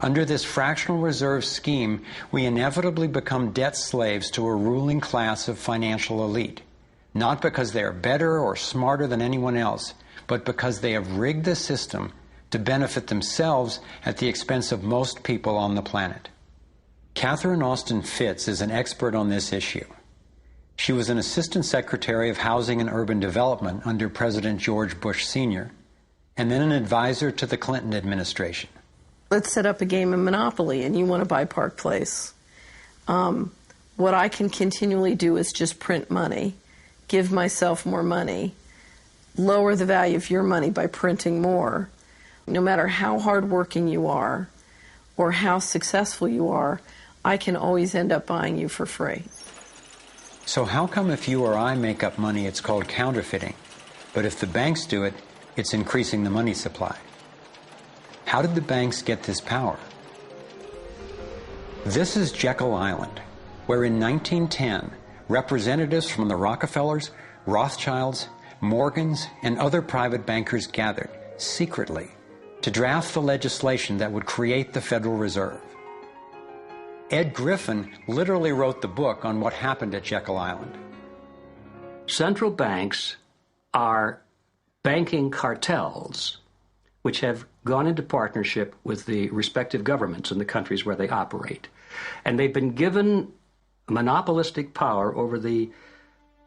Under this fractional reserve scheme, we inevitably become debt slaves to a ruling class of financial elite, not because they are better or smarter than anyone else, but because they have rigged the system to benefit themselves at the expense of most people on the planet. Catherine Austin Fitts is an expert on this issue. She was an Assistant Secretary of Housing and Urban Development under President George Bush Sr., and then an advisor to the Clinton administration. Let's set up a game of Monopoly, and you want to buy Park Place. What I can continually do is just print money, give myself more money, lower the value of your money by printing more. No matter how hardworking you are or how successful you are, I can always end up buying you for free. So how come if you or I make up money, it's called counterfeiting, but if the banks do it, it's increasing the money supply? How did the banks get this power? This is Jekyll Island, where in 1910, representatives from the Rockefellers, Rothschilds, Morgans, and other private bankers gathered, secretly, to draft the legislation that would create the Federal Reserve. Ed Griffin literally wrote the book on what happened at Jekyll Island. Central banks are banking cartels which have gone into partnership with the respective governments in the countries where they operate. And they've been given monopolistic power over the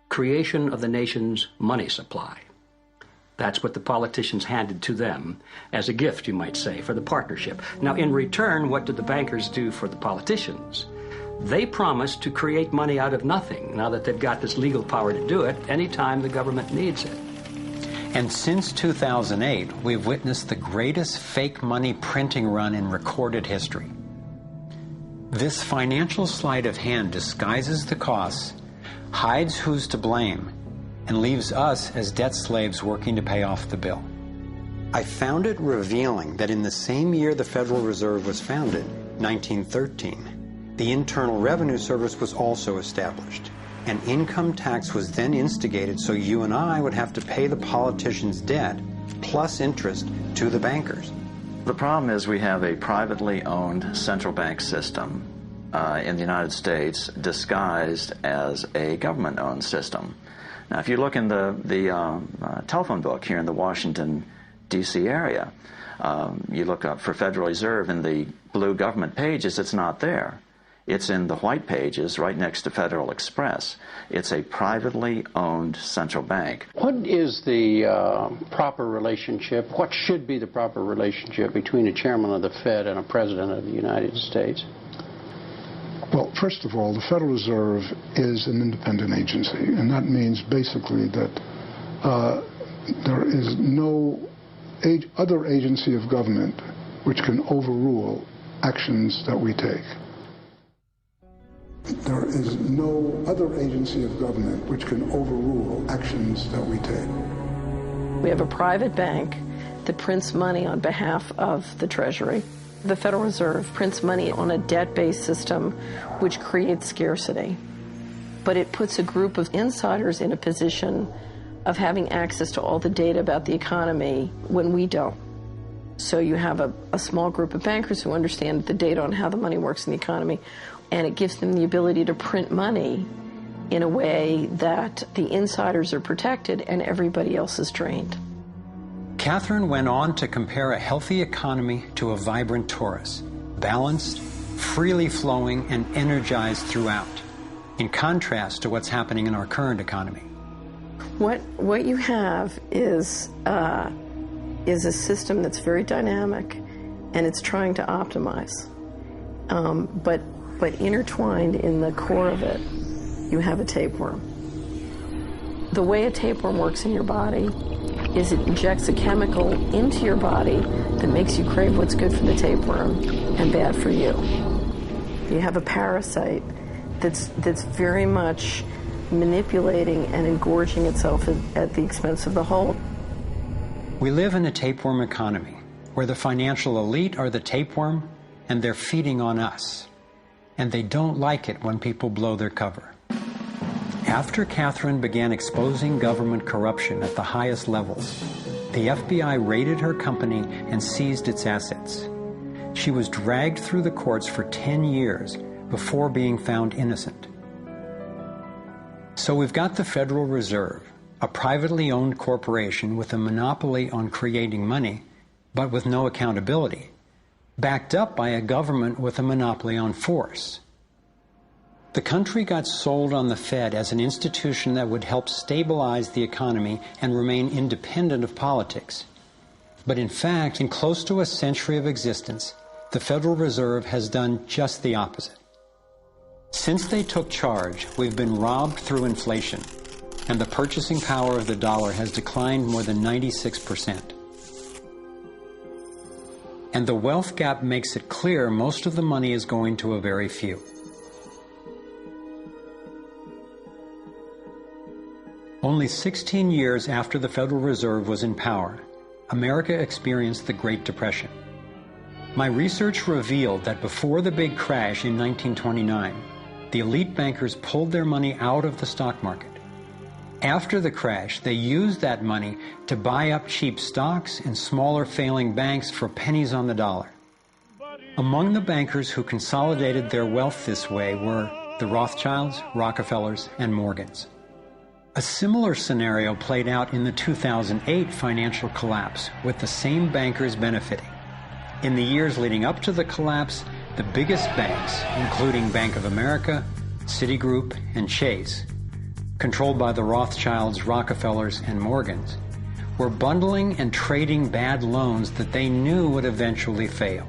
creation of the nation's money supply. That's what the politicians handed to them as a gift, you might say, for the partnership. Now, in return, what did the bankers do for the politicians? They promised to create money out of nothing, now that they've got this legal power to do it anytime the government needs it. And since 2008, we've witnessed the greatest fake money printing run in recorded history. This financial sleight of hand disguises the costs, hides who's to blame, and leaves us as debt slaves working to pay off the bill. I found it revealing that in the same year the Federal Reserve was founded, 1913, the Internal Revenue Service was also established. An income tax was then instigated so you and I would have to pay the politicians' debt plus interest to the bankers. The problem is we have a privately owned central bank system in the United States disguised as a government-owned system. Now, if you look in the telephone book here in the Washington, D.C. area, you look up for Federal Reserve in the blue government pages, it's not there. It's in the white pages right next to Federal Express. It's a privately owned central bank. What is the proper relationship, what should be the proper relationship between a chairman of the Fed and a president of the United States? Well, first of all, the Federal Reserve is an independent agency, and that means basically that there is no other agency of government which can overrule actions that we take. There is no other agency of government which can overrule actions that we take. We have a private bank that prints money on behalf of the Treasury. The Federal Reserve prints money on a debt-based system which creates scarcity. But it puts a group of insiders in a position of having access to all the data about the economy when we don't. So you have a small group of bankers who understand the data on how the money works in the economy, and it gives them the ability to print money in a way that the insiders are protected and everybody else is drained. Catherine went on to compare a healthy economy to a vibrant torus, balanced, freely flowing, and energized throughout, in contrast to what's happening in our current economy. What you have is a system that's very dynamic, and it's trying to optimize. But intertwined in the core of it, you have a tapeworm. The way a tapeworm works in your body is it injects a chemical into your body that makes you crave what's good for the tapeworm and bad for you. You have a parasite that's very much manipulating and engorging itself at the expense of the whole. We live in a tapeworm economy where the financial elite are the tapeworm and they're feeding on us. And they don't like it when people blow their cover. After Catherine began exposing government corruption at the highest levels, the FBI raided her company and seized its assets. She was dragged through the courts for 10 years before being found innocent. So we've got the Federal Reserve, a privately owned corporation with a monopoly on creating money, but with no accountability, backed up by a government with a monopoly on force. The country got sold on the Fed as an institution that would help stabilize the economy and remain independent of politics. But in fact, in close to a century of existence, the Federal Reserve has done just the opposite. Since they took charge, we've been robbed through inflation, and the purchasing power of the dollar has declined more than 96%. And the wealth gap makes it clear most of the money is going to a very few. Only 16 years after the Federal Reserve was in power, America experienced the Great Depression. My research revealed that before the big crash in 1929, the elite bankers pulled their money out of the stock market. After the crash, they used that money to buy up cheap stocks and smaller failing banks for pennies on the dollar. Among the bankers who consolidated their wealth this way were the Rothschilds, Rockefellers, and Morgans. A similar scenario played out in the 2008 financial collapse, with the same bankers benefiting. In the years leading up to the collapse, the biggest banks, including Bank of America, Citigroup, and Chase, controlled by the Rothschilds, Rockefellers, and Morgans, were bundling and trading bad loans that they knew would eventually fail.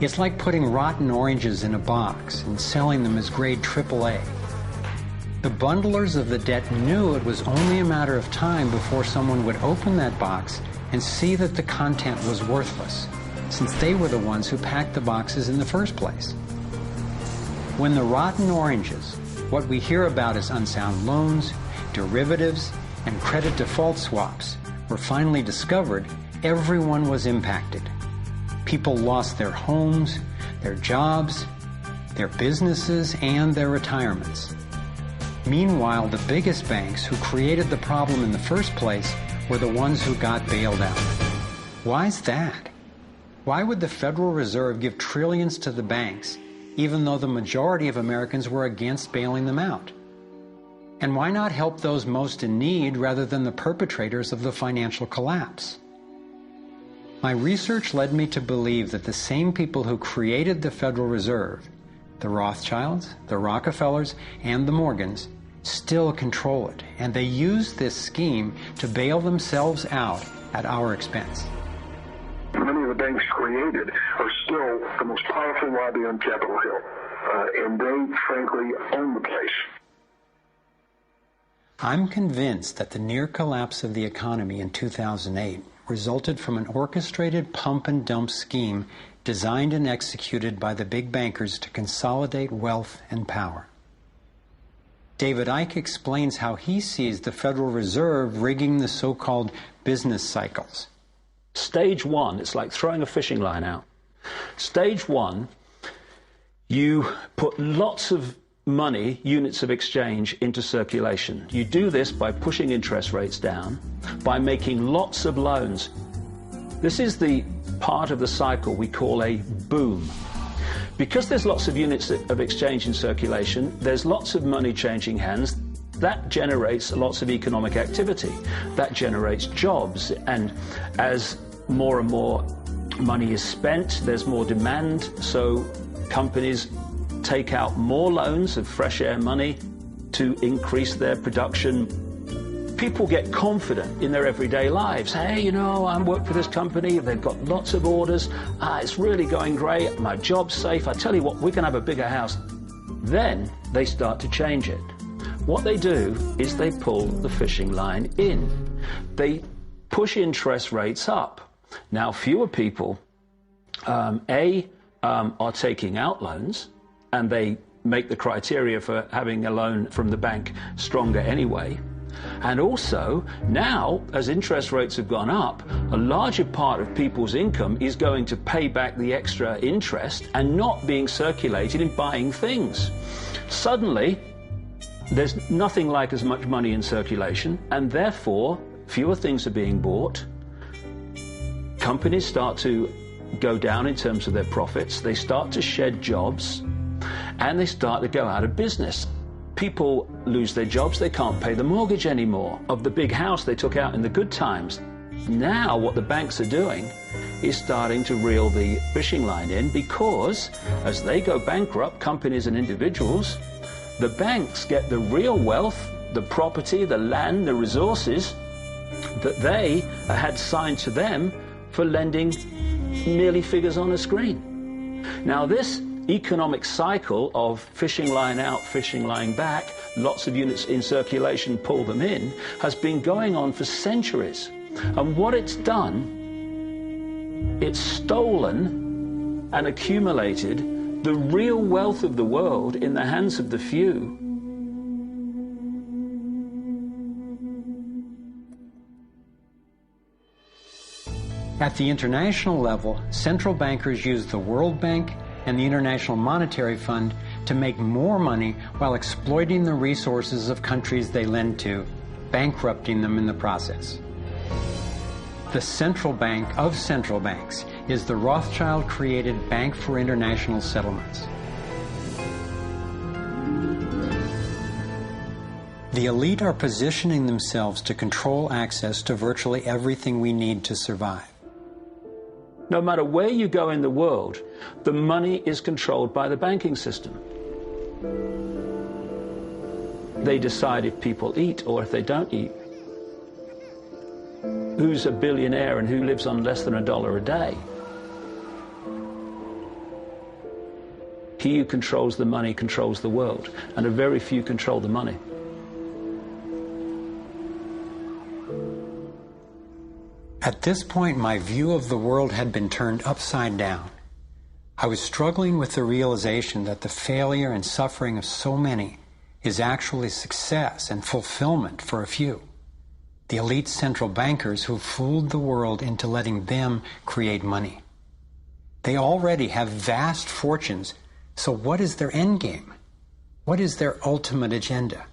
It's like putting rotten oranges in a box and selling them as grade AAA. The bundlers of the debt knew it was only a matter of time before someone would open that box and see that the content was worthless, since they were the ones who packed the boxes in the first place. When the rotten oranges, what we hear about as unsound loans, derivatives, and credit default swaps, were finally discovered, everyone was impacted. People lost their homes, their jobs, their businesses, and their retirements. Meanwhile, the biggest banks who created the problem in the first place were the ones who got bailed out. Why's that? Why would the Federal Reserve give trillions to the banks, even though the majority of Americans were against bailing them out? And why not help those most in need rather than the perpetrators of the financial collapse? My research led me to believe that the same people who created the Federal Reserve, the Rothschilds, the Rockefellers, and the Morgans, still control it, and they use this scheme to bail themselves out at our expense. Many of the banks created are still the most powerful lobby on Capitol Hill, and they, frankly, own the place. I'm convinced that the near collapse of the economy in 2008 resulted from an orchestrated pump-and-dump scheme designed and executed by the big bankers to consolidate wealth and power. David Icke explains how he sees the Federal Reserve rigging the so-called business cycles. Stage one, it's like throwing a fishing line out. Stage one, you put lots of money, units of exchange, into circulation. You do this by pushing interest rates down, by making lots of loans. This is the part of the cycle we call a boom. Because there's lots of units of exchange in circulation, there's lots of money changing hands. That generates lots of economic activity. That generates jobs. And as more and more money is spent, there's more demand. So companies take out more loans of fresh air money to increase their production. People get confident in their everyday lives. Hey, you know, I work for this company. They've got lots of orders. It's really going great. My job's safe. I tell you what, we can have a bigger house. Then they start to change it. What they do is they pull the fishing line in. They push interest rates up. Now, fewer people, are taking out loans, and they make the criteria for having a loan from the bank stronger anyway. And also, now, as interest rates have gone up, a larger part of people's income is going to pay back the extra interest and not being circulated in buying things. Suddenly, there's nothing like as much money in circulation, and therefore, fewer things are being bought. companies start to go down in terms of their profits, they start to shed jobs, and they start to go out of business. People lose their jobs, they can't pay the mortgage anymore of the big house they took out in the good times. Now what the banks are doing is starting to reel the fishing line in, because as they go bankrupt, companies and individuals, the banks get the real wealth, the property, the land, the resources that they had signed to them for lending merely figures on a screen. Now this economic cycle of fishing line out, fishing line back, lots of units in circulation, pull them in, has been going on for centuries. And what it's done, it's stolen and accumulated the real wealth of the world in the hands of the few. At the international level, central bankers use the World Bank and the International Monetary Fund to make more money while exploiting the resources of countries they lend to, bankrupting them in the process. The central bank of central banks is the Rothschild-created Bank for International Settlements. The elite are positioning themselves to control access to virtually everything we need to survive. No matter where you go in the world, the money is controlled by the banking system. They decide if people eat or if they don't eat. Who's a billionaire and who lives on less than $1 a day? He who controls the money controls the world, and a very few control the money. At this point, my view of the world had been turned upside down. I was struggling with the realization that the failure and suffering of so many is actually success and fulfillment for a few. The elite central bankers who fooled the world into letting them create money. They already have vast fortunes, so what is their end game? What is their ultimate agenda?